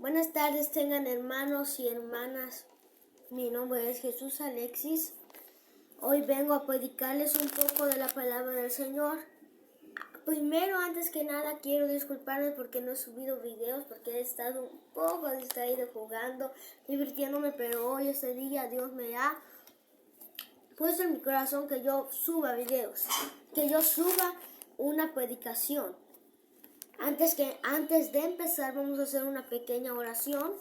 Buenas tardes, tengan hermanos y hermanas. Mi nombre es Jesús Alexis. Hoy vengo a predicarles un poco de la palabra del Señor. Primero, antes que nada, quiero disculparme porque no he subido videos, porque he estado un poco distraído jugando, divirtiéndome, pero hoy, este día, Dios me ha puesto en mi corazón que yo suba videos, que yo suba una predicación. Antes de empezar, vamos a hacer una pequeña oración.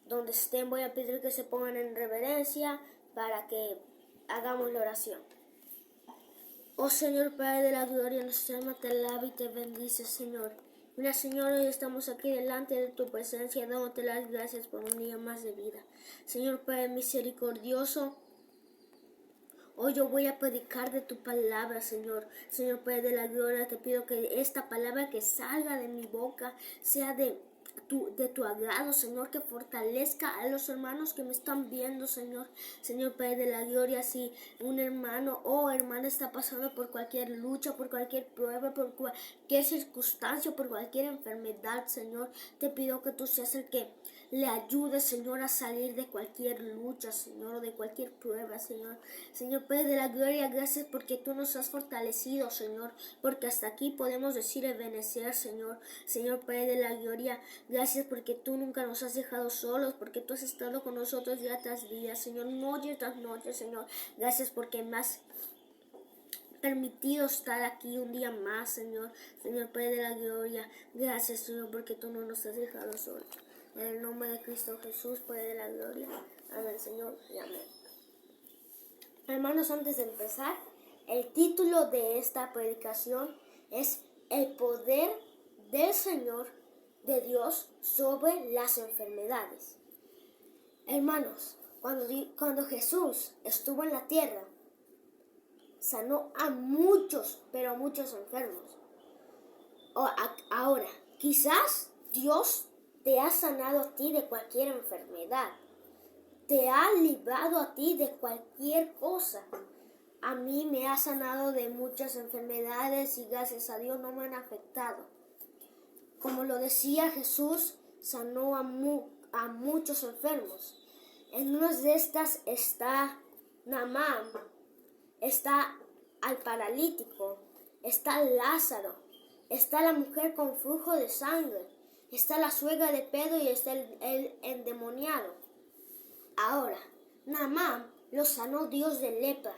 Donde estén, voy a pedir que se pongan en reverencia para que hagamos la oración. Oh Señor, Padre de la gloria, nuestra alma te alaba y te bendice, Señor. Mira, Señor, hoy estamos aquí delante de tu presencia, dándote las gracias por un día más de vida. Señor, Padre misericordioso, hoy yo voy a predicar de tu palabra, Señor. Señor, Padre de la gloria, te pido que esta palabra que salga de mi boca sea de tu agrado, Señor, que fortalezca a los hermanos que me están viendo, Señor. Señor, Padre de la gloria, si un hermano o hermana está pasando por cualquier lucha, por cualquier prueba, por cualquier circunstancia, por cualquier enfermedad, Señor, te pido que tú seas el que le ayude, Señor, a salir de cualquier lucha, Señor, o de cualquier prueba, Señor. Señor, Padre de la gloria, gracias porque tú nos has fortalecido, Señor, porque hasta aquí podemos decir Ebenecer, Señor. Señor, Padre de la gloria, gracias porque tú nunca nos has dejado solos, porque tú has estado con nosotros día tras día, Señor, noche tras noche, Señor. Gracias porque me has permitido estar aquí un día más, Señor. Señor, Padre de la gloria, gracias, Señor, porque tú no nos has dejado solos. En el nombre de Cristo Jesús, Padre de la gloria. Amén, Señor, y amén. Hermanos, antes de empezar, el título de esta predicación es El poder del Señor, de Dios, sobre las enfermedades. Hermanos, cuando Jesús estuvo en la tierra, sanó a muchos, pero muchos enfermos. Ahora, quizás Dios te ha sanado a ti de cualquier enfermedad. Te ha librado a ti de cualquier cosa. A mí me ha sanado de muchas enfermedades y gracias a Dios no me han afectado. Como lo decía Jesús, sanó a muchos enfermos. En una de estas está Naamán, está al paralítico, está Lázaro, está la mujer con flujo de sangre, está la suegra de Pedro y está el endemoniado. Ahora, Naamán lo sanó Dios de lepra.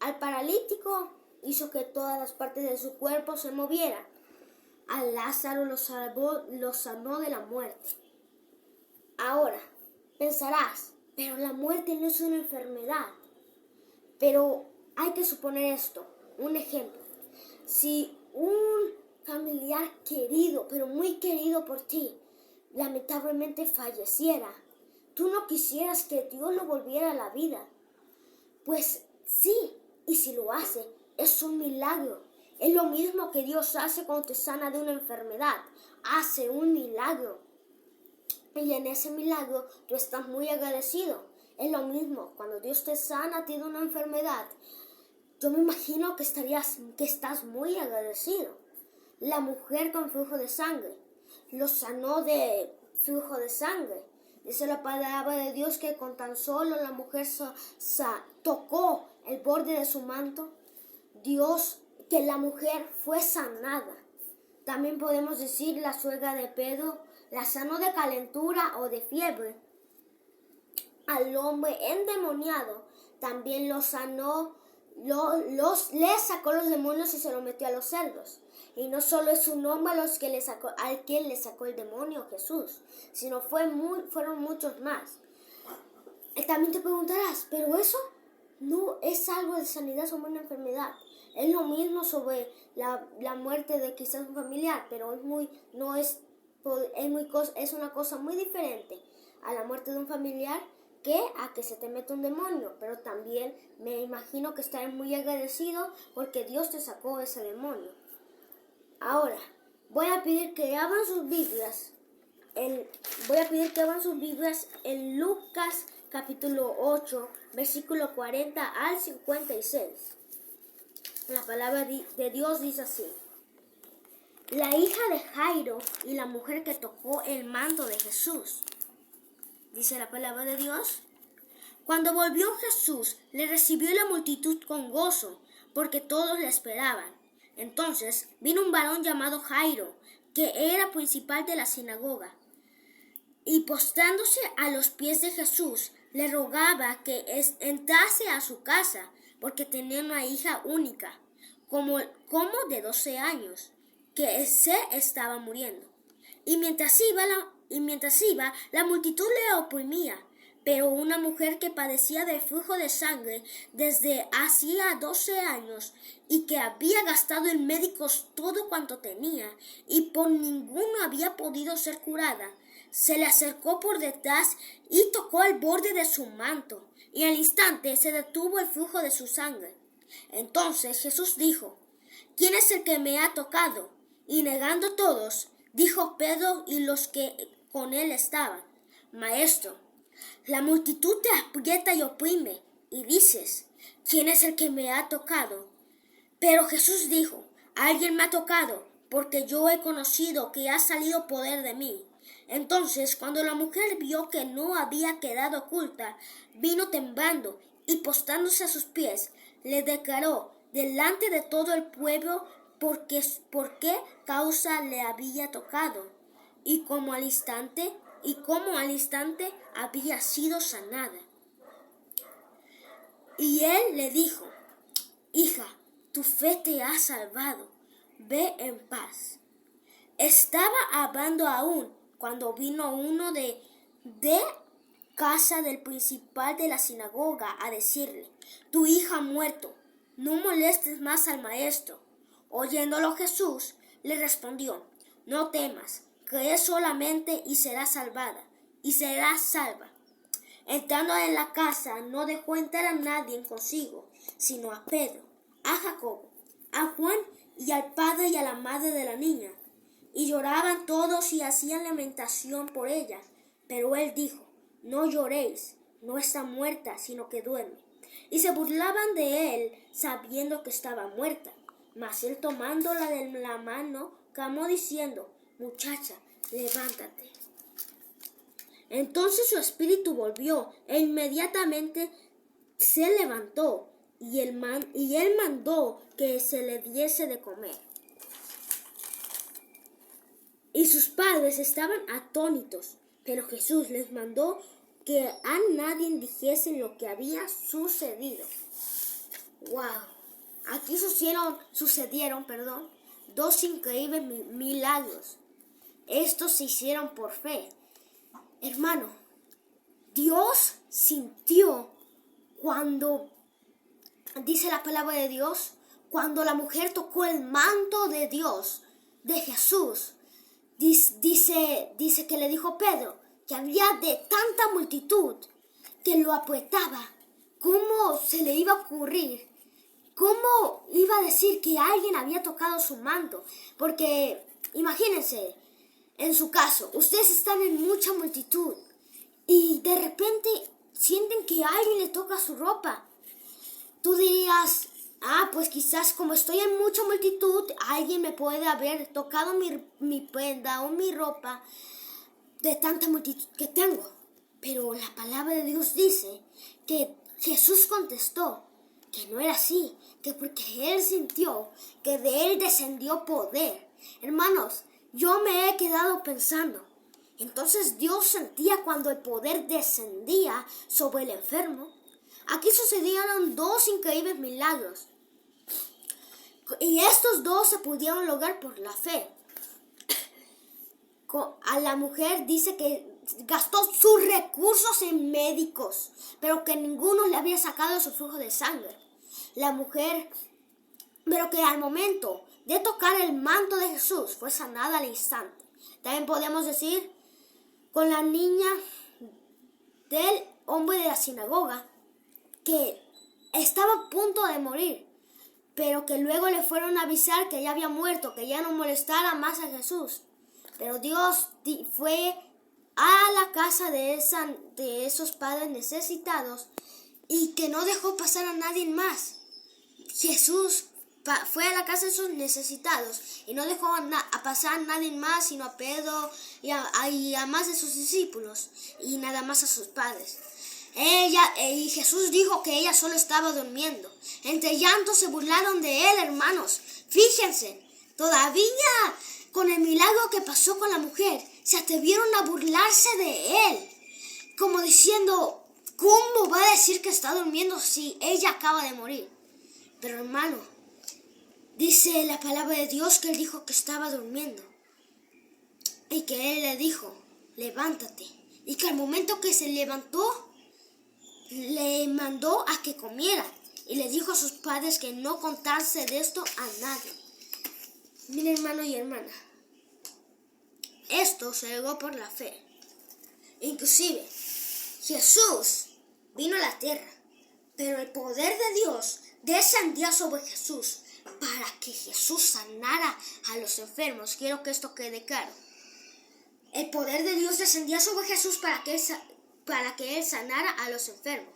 Al paralítico hizo que todas las partes de su cuerpo se movieran. A Lázaro lo sanó de la muerte. Ahora, pensarás, pero la muerte no es una enfermedad. Pero hay que suponer esto, un ejemplo. Si un familiar querido, pero muy querido por ti, lamentablemente falleciera, tú no quisieras que Dios lo volviera a la vida. Pues sí, y si lo hace, es un milagro. Es lo mismo que Dios hace cuando te sana de una enfermedad. Hace un milagro. Y en ese milagro tú estás muy agradecido. Es lo mismo, cuando Dios te sana a ti de una enfermedad, yo me imagino que estás muy agradecido. La mujer con flujo de sangre lo sanó de flujo de sangre. Dice la palabra de Dios que con tan solo la mujer tocó el borde de su manto, que la mujer fue sanada. También podemos decir la suegra de Pedro la sanó de calentura o de fiebre. Al hombre endemoniado también lo sanó, le sacó los demonios y se lo metió a los cerdos. Y no solo es un hombre al quien le sacó el demonio Jesús, sino fueron muchos más. Y también te preguntarás, ¿pero eso no es algo de sanidad sobre una enfermedad? Es lo mismo sobre la muerte de quizás un familiar, pero es una cosa muy diferente a la muerte de un familiar que a que se te meta un demonio. Pero también me imagino que estarás muy agradecido porque Dios te sacó ese demonio. Ahora, voy a pedir que abran sus Biblias. En Lucas capítulo 8, versículo 40 al 56. La palabra de Dios dice así. la hija de Jairo y la mujer que tocó el manto de Jesús. Dice la palabra de Dios. Cuando volvió Jesús, le recibió la multitud con gozo, porque todos le esperaban. Entonces vino un varón llamado Jairo, que era principal de la sinagoga, y postrándose a los pies de Jesús, le rogaba que entrase a su casa, porque tenía una hija única, como de 12 años, que se estaba muriendo. Y mientras iba, la multitud le oprimía. Pero una mujer que padecía del flujo de sangre desde hacía 12 años y que había gastado en médicos todo cuanto tenía y por ninguno había podido ser curada, se le acercó por detrás y tocó el borde de su manto, y al instante se detuvo el flujo de su sangre. Entonces Jesús dijo: ¿Quién es el que me ha tocado? Y negando todos, dijo Pedro y los que con él estaban: Maestro, la multitud te aprieta y oprime, y dices: ¿Quién es el que me ha tocado? Pero Jesús dijo: Alguien me ha tocado, porque yo he conocido que ha salido poder de mí. Entonces, cuando la mujer vio que no había quedado oculta, vino temblando y postrándose a sus pies, le declaró delante de todo el pueblo por qué causa le había tocado, y cómo al instante había sido sanada. Y él le dijo: Hija, tu fe te ha salvado, ve en paz. Estaba hablando aún cuando vino uno de casa del principal de la sinagoga a decirle: Tu hija ha muerto, no molestes más al maestro. Oyéndolo Jesús le respondió: No temas, cree solamente y será salva. Entrando en la casa, no dejó entrar a nadie consigo, sino a Pedro, a Jacobo, a Juan y al padre y a la madre de la niña. Y lloraban todos y hacían lamentación por ella. Pero él dijo: No lloréis, no está muerta, sino que duerme. Y se burlaban de él, sabiendo que estaba muerta. Mas él, tomándola de la mano, clamó diciendo: Muchacha, levántate. Entonces su espíritu volvió, e inmediatamente se levantó, y él mandó que se le diese de comer. Y sus padres estaban atónitos, pero Jesús les mandó que a nadie dijesen lo que había sucedido. ¡Wow! Aquí sucedieron, dos increíbles milagros. Estos se hicieron por fe. Hermano, Dios sintió cuando, dice la palabra de Dios, cuando la mujer tocó el manto de Dios, de Jesús. Dice que le dijo Pedro que había de tanta multitud que lo apretaba. ¿Cómo se le iba a ocurrir? ¿Cómo iba a decir que alguien había tocado su manto? Porque imagínense, en su caso, ustedes están en mucha multitud y de repente sienten que alguien le toca su ropa. Tú dirías: pues quizás como estoy en mucha multitud, alguien me puede haber tocado mi prenda o mi ropa de tanta multitud que tengo. Pero la palabra de Dios dice que Jesús contestó que no era así, que porque Él sintió que de Él descendió poder. Hermanos, yo me he quedado pensando, entonces Dios sentía cuando el poder descendía sobre el enfermo. Aquí sucedieron dos increíbles milagros. Y estos dos se pudieron lograr por la fe. A la mujer dice que gastó sus recursos en médicos, pero que ninguno le había sacado su flujo de sangre. La mujer, pero que al momento de tocar el manto de Jesús fue sanada al instante. También podemos decir con la niña del hombre de la sinagoga, que estaba a punto de morir, pero que luego le fueron a avisar que ya había muerto, que ya no molestara más a Jesús. Pero Dios fue a la casa de esos padres necesitados y que no dejó pasar a nadie más. Jesús fue a la casa de sus necesitados y no dejó a pasar a nadie más sino a Pedro y a más de sus discípulos y nada más a sus padres. Y Jesús dijo que ella solo estaba durmiendo. Entre llantos se burlaron de él, hermanos. Fíjense, todavía con el milagro que pasó con la mujer, se atrevieron a burlarse de él, como diciendo, ¿cómo va a decir que está durmiendo si ella acaba de morir? Pero hermano, dice la palabra de Dios que él dijo que estaba durmiendo y que él le dijo, levántate, y que al momento que se levantó, le mandó a que comiera y le dijo a sus padres que no contarse de esto a nadie. Mira, hermano y hermana, esto se logró por la fe. Inclusive, Jesús vino a la tierra, pero el poder de Dios descendió sobre Jesús para que Jesús sanara a los enfermos. Quiero que esto quede claro. El poder de Dios descendía sobre Jesús para que él sanara a los enfermos.